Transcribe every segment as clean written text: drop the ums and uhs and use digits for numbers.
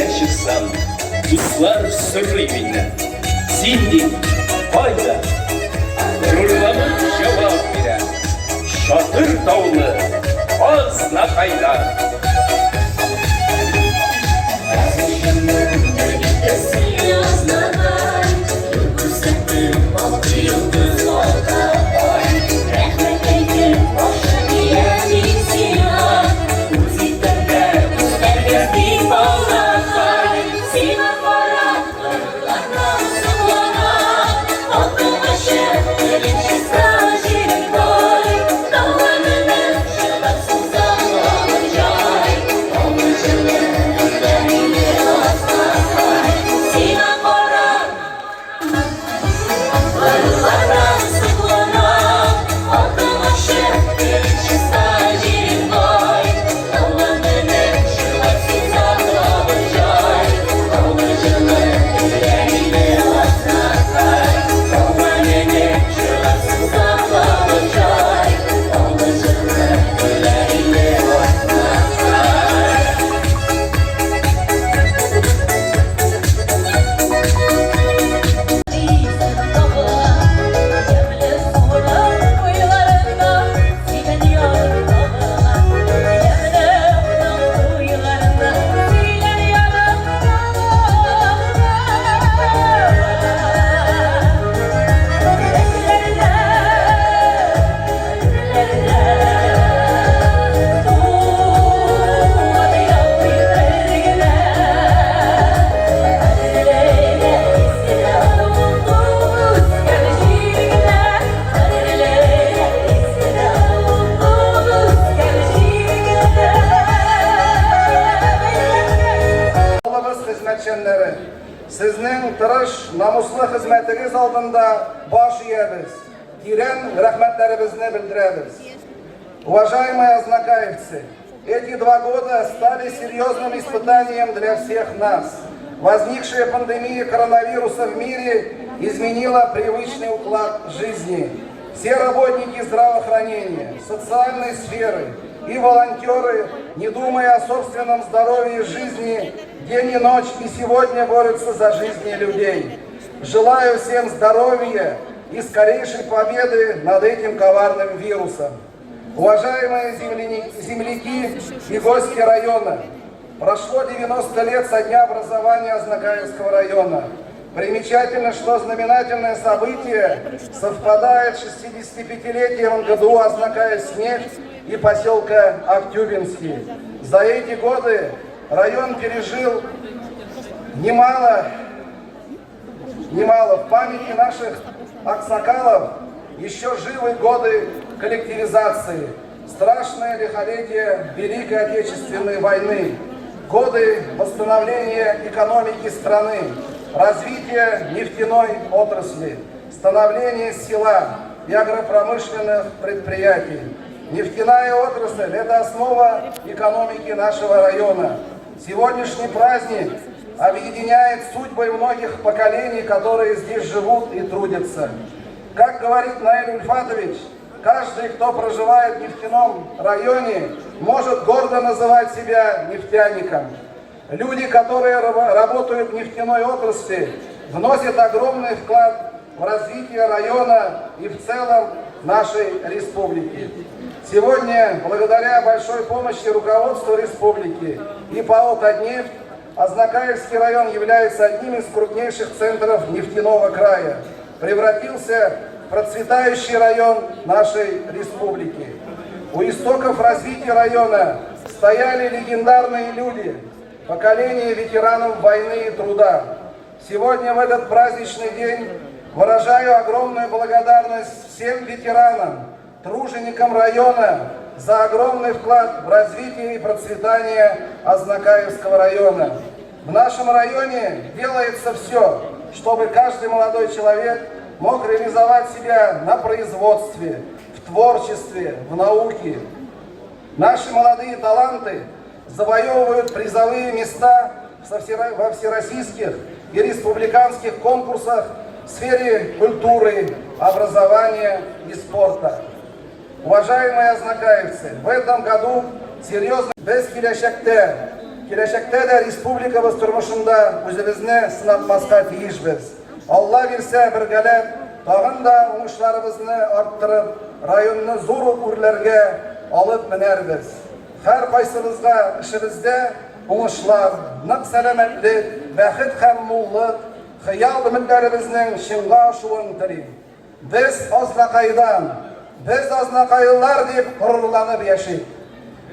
Ергә чыксам, дуслар сорый миннән. Син ди, кайда? Рулланып җавап бирә. Шатыр таулы, азнакайда. Sizning tirish, namusli xizmatingiz oldinda bosh egamiz. Тирен рахматlarimizni bildiramiz. Уважаемые ознакаевцы, эти 2 года стали серьезным испытанием для всех нас. Возникшая пандемия коронавируса в мире изменила привычный уклад жизни. Все работники здравоохранения, социальной сферы и волонтеры, не думая о собственном здоровье и жизни, день и ночь и сегодня борются за жизни людей. Желаю всем здоровья и скорейшей победы над этим коварным вирусом. Уважаемые земляки и гости района, прошло 90 лет со дня образования Азнакаевского района. Примечательно, что знаменательное событие совпадает с 65-летием ГДУ «Азнакаевснефть» и поселка Актюбинский. За эти годы район пережил немало в памяти наших аксакалов еще живы годы коллективизации, страшное лихолетие Великой Отечественной войны, годы восстановления экономики страны, развития нефтяной отрасли, становления села и агропромышленных предприятий. Нефтяная отрасль – это основа экономики нашего района. Сегодняшний праздник объединяет судьбы многих поколений, которые здесь живут и трудятся. Как говорит Наиль Ульфатович, каждый, кто проживает в нефтяном районе, может гордо называть себя нефтяником. Люди, которые работают в нефтяной отрасли, вносят огромный вклад в развитие района и в целом нашей республики. Сегодня, благодаря большой помощи руководства республики и ПАО «Татнефть», Азнакаевский район является одним из крупнейших центров нефтяного края, превратился в процветающий район нашей республики. У истоков развития района стояли легендарные люди, поколение ветеранов войны и труда. Сегодня в этот праздничный день выражаю огромную благодарность всем ветеранам, труженикам района за огромный вклад в развитие и процветание Азнакаевского района. В нашем районе делается все, чтобы каждый молодой человек мог реализовать себя на производстве, в творчестве, в науке. Наши молодые таланты завоевывают призовые места во всероссийских и республиканских конкурсах в сфере культуры, образования и спорта. Уважаемые азнакаевцы, в этом году серьезно без келешекте келешекте де республикабыз тормышында үзебезне сынатмаска тиешбез. Алла бирсә бергәләп, тагын да уңышларыбызны арттырып, районны зур үрләргә алып менәрбез. Һәр кайсыбызга эшебездә уңышлар, нык сәламәтлек, бәхет һәм муллык, хыял өметләребезнең чынга ашуын телим. Без Азнакайдан, без азнакайлылар дип горурланып яшик.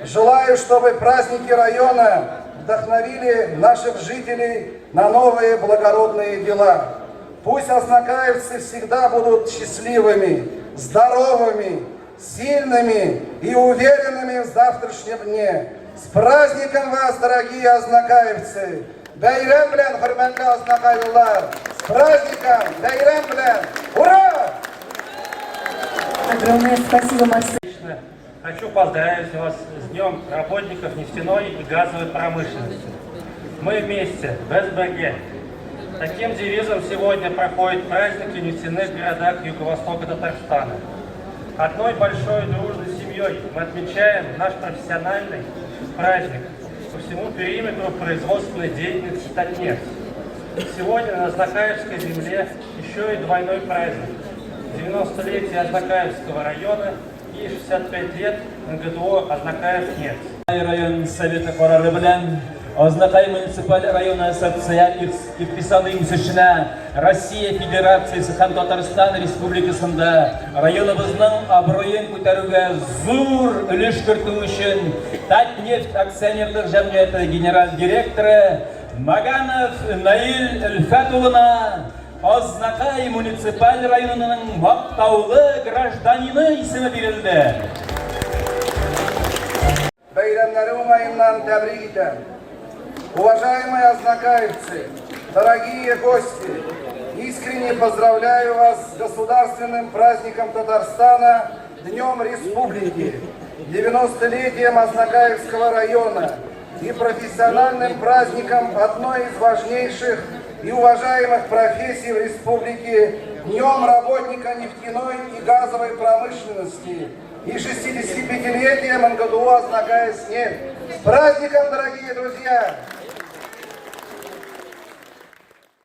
Желаю, чтобы праздники района вдохновили наших жителей на новые благородные дела. Пусть азнакаевцы всегда будут счастливыми, здоровыми, сильными и уверенными в завтрашнем дне. С праздником вас, дорогие азнакаевцы! Бәйрәм белән, хөрмәтле азнакайлылар! С праздником! Бәйрәм белән! Ура! Огромное спасибо, Максим. Хочу поздравить вас с Днем работников нефтяной и газовой промышленности. Мы вместе, без БГ. Таким девизом сегодня проходят праздники в нефтяных городах Юго-Востока Татарстана. Одной большой дружной семьей мы отмечаем наш профессиональный праздник по всему периметру производственной деятельности Татнефть. Сегодня на Азнакаевской земле еще и двойной праздник. 90-летие Азнакаевского района и 65 лет НГТО Азнакаев-нефть. Район Советы карары белән Азнакай муниципаль районы социаль икътисади үсешенә Россия Федерациясе һәм Татарстан Республикасында районыбызның абруен күтәрүгә зур өлеш кертү өчен Татнефть акционерлык җәмгыяте генераль директоры Маганов Наил Өлфәт улына Азнакай муниципаль районының мактаулы гражданины исеме бирелде. Бәйрәмнәре уңаеннан тәбрик итәм. Уважаемые азнакаевцы, дорогие гости, искренне поздравляю вас с государственным праздником Татарстана, Днем Республики, 90-летием Азнакаевского района и профессиональным праздником одной из важнейших и уважаемых профессий в республике, Днем работника нефтяной и газовой промышленности и 65-летием НГТО Азнакаев-нефть. С праздником, дорогие друзья!